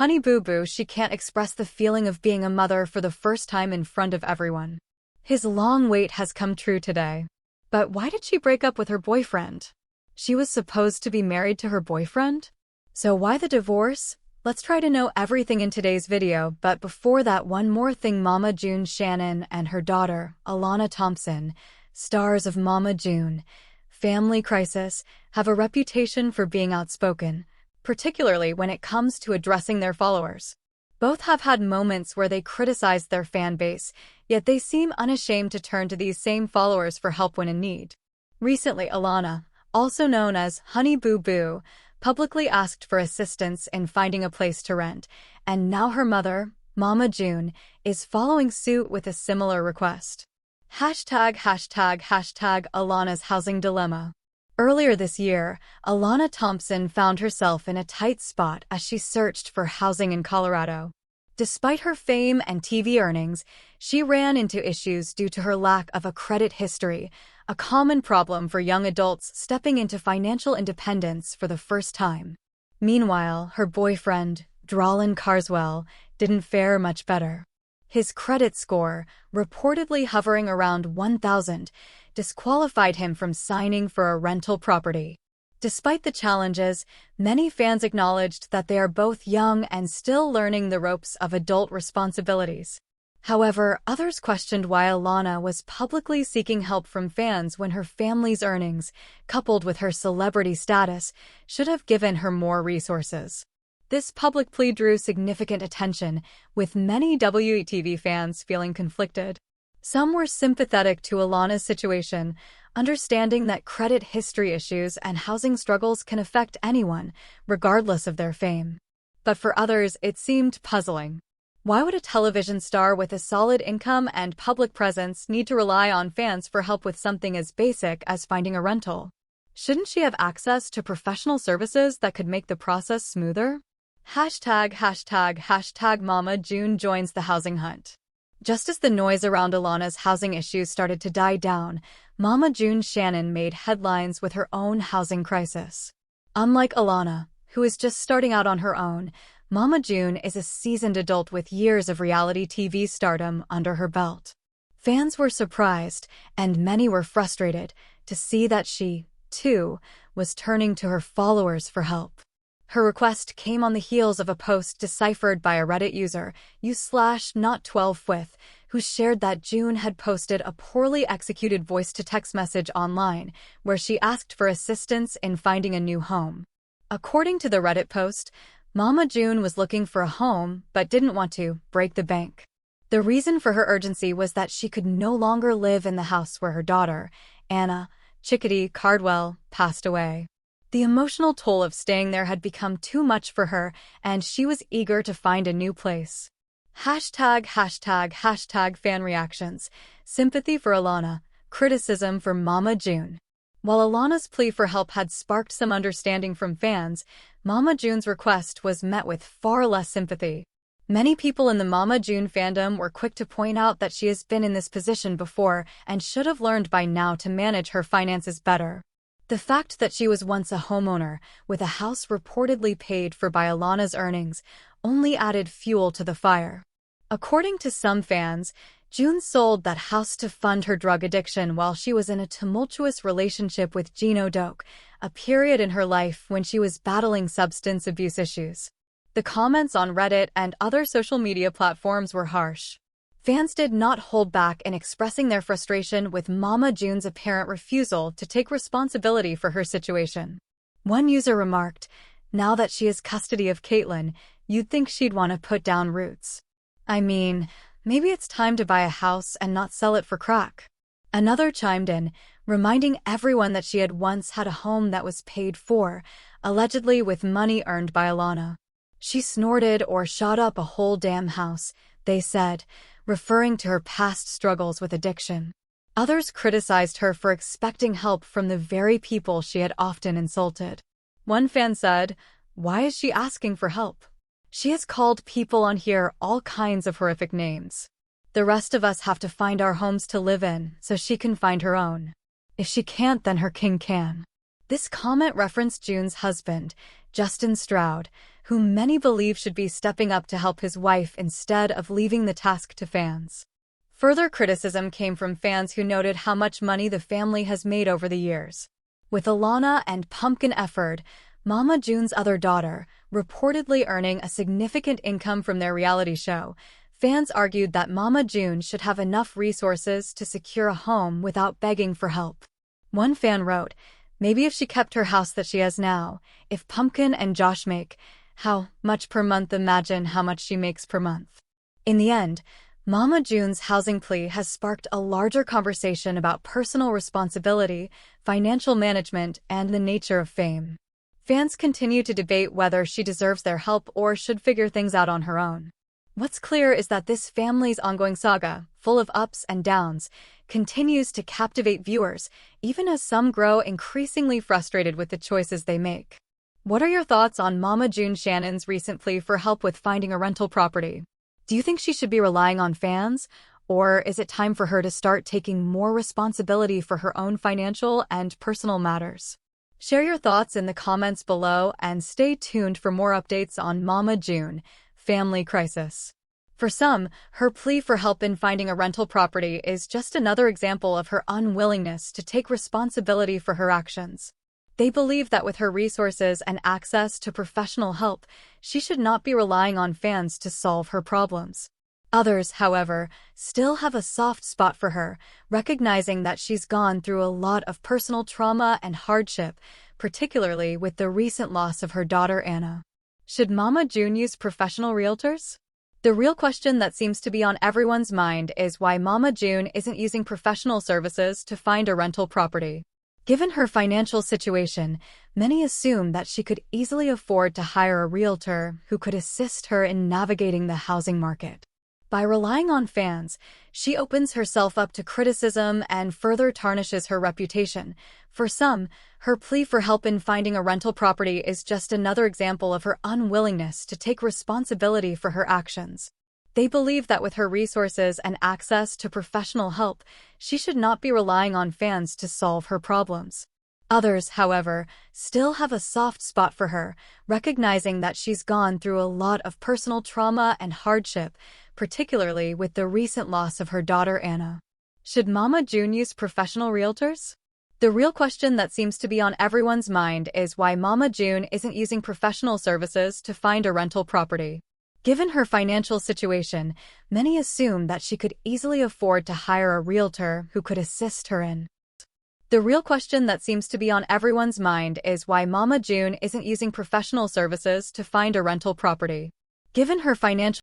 Honey Boo Boo, she can't express the feeling of being a mother for the first time in front of everyone. His long wait has come true today. But why did she break up with her boyfriend? She was supposed to be married to her boyfriend? So why the divorce? Let's try to know everything in today's video, but before that, one more thing. Mama June Shannon and her daughter, Alana Thompson, stars of Mama June, Family Crisis, have a reputation for being outspoken, particularly when it comes to addressing their followers. Both have had moments where they criticized their fan base, yet they seem unashamed to turn to these same followers for help when in need. Recently, Alana, also known as Honey Boo Boo, publicly asked for assistance in finding a place to rent, and now her mother, Mama June, is following suit with a similar request. #Alana's housing dilemma. Earlier this year, Alana Thompson found herself in a tight spot as she searched for housing in Colorado. Despite her fame and TV earnings, she ran into issues due to her lack of a credit history, a common problem for young adults stepping into financial independence for the first time. Meanwhile, her boyfriend, Dralin Carswell, didn't fare much better. His credit score, reportedly hovering around 1,000, disqualified him from signing for a rental property. Despite the challenges, many fans acknowledged that they are both young and still learning the ropes of adult responsibilities. However, others questioned why Alana was publicly seeking help from fans when her family's earnings, coupled with her celebrity status, should have given her more resources. This public plea drew significant attention, with many WEtv fans feeling conflicted. Some were sympathetic to Alana's situation, understanding that credit history issues and housing struggles can affect anyone, regardless of their fame. But for others, it seemed puzzling. Why would a television star with a solid income and public presence need to rely on fans for help with something as basic as finding a rental? Shouldn't she have access to professional services that could make the process smoother? #Mama June joins the housing hunt. Just as the noise around Alana's housing issues started to die down, Mama June Shannon made headlines with her own housing crisis. Unlike Alana, who is just starting out on her own, Mama June is a seasoned adult with years of reality TV stardom under her belt. Fans were surprised, and many were frustrated, to see that she, too, was turning to her followers for help. Her request came on the heels of a post deciphered by a Reddit user, u/not12with, who shared that June had posted a poorly executed voice-to-text message online, where she asked for assistance in finding a new home. According to the Reddit post, Mama June was looking for a home but didn't want to break the bank. The reason for her urgency was that she could no longer live in the house where her daughter, Anna Chickadee Cardwell, passed away. The emotional toll of staying there had become too much for her, and she was eager to find a new place. #Fan reactions. Sympathy for Alana, criticism for Mama June. While Alana's plea for help had sparked some understanding from fans, Mama June's request was met with far less sympathy. Many people in the Mama June fandom were quick to point out that she has been in this position before and should have learned by now to manage her finances better. The fact that she was once a homeowner, with a house reportedly paid for by Alana's earnings, only added fuel to the fire. According to some fans, June sold that house to fund her drug addiction while she was in a tumultuous relationship with Gino Doak, a period in her life when she was battling substance abuse issues. The comments on Reddit and other social media platforms were harsh. Fans did not hold back in expressing their frustration with Mama June's apparent refusal to take responsibility for her situation. One user remarked, "Now that she has custody of Caitlin, you'd think she'd want to put down roots. I mean, maybe it's time to buy a house and not sell it for crack." Another chimed in, reminding everyone that she had once had a home that was paid for, allegedly with money earned by Alana. "She snorted or shot up a whole damn house," they said, referring to her past struggles with addiction. Others criticized her for expecting help from the very people she had often insulted. One fan said, "Why is she asking for help? She has called people on here all kinds of horrific names. The rest of us have to find our homes to live in so she can find her own. If she can't, then her king can." This comment referenced June's husband, Justin Stroud, whom many believe should be stepping up to help his wife instead of leaving the task to fans. Further criticism came from fans who noted how much money the family has made over the years. With Alana and Pumpkin Efird, Mama June's other daughter, reportedly earning a significant income from their reality show, fans argued that Mama June should have enough resources to secure a home without begging for help. One fan wrote, "Maybe if she kept her house that she has now, if Pumpkin and Josh make how much per month, imagine how much she makes per month." In the end, Mama June's housing plea has sparked a larger conversation about personal responsibility, financial management, and the nature of fame. Fans continue to debate whether she deserves their help or should figure things out on her own. What's clear is that this family's ongoing saga, full of ups and downs, continues to captivate viewers, even as some grow increasingly frustrated with the choices they make. What are your thoughts on Mama June Shannon's recent plea for help with finding a rental property? Do you think she should be relying on fans, or is it time for her to start taking more responsibility for her own financial and personal matters? Share your thoughts in the comments below and stay tuned for more updates on Mama June, family crisis. For some, her plea for help in finding a rental property is just another example of her unwillingness to take responsibility for her actions. They believe that with her resources and access to professional help, she should not be relying on fans to solve her problems. Others, however, still have a soft spot for her, recognizing that she's gone through a lot of personal trauma and hardship, particularly with the recent loss of her daughter Anna. Should Mama June use professional realtors? The real question that seems to be on everyone's mind is why Mama June isn't using professional services to find a rental property. Given her financial situation, many assume that she could easily afford to hire a realtor who could assist her in navigating the housing market. By relying on fans, she opens herself up to criticism and further tarnishes her reputation. For some, her plea for help in finding a rental property is just another example of her unwillingness to take responsibility for her actions. They believe that with her resources and access to professional help, she should not be relying on fans to solve her problems. Others, however, still have a soft spot for her, recognizing that she's gone through a lot of personal trauma and hardship, particularly with the recent loss of her daughter Anna. Should Mama June use professional realtors? The real question that seems to be on everyone's mind is why Mama June isn't using professional services to find a rental property. Given her financial situation, many assume that she could easily afford to hire a realtor who could assist her in. The real question that seems to be on everyone's mind is why Mama June isn't using professional services to find a rental property. Given her financial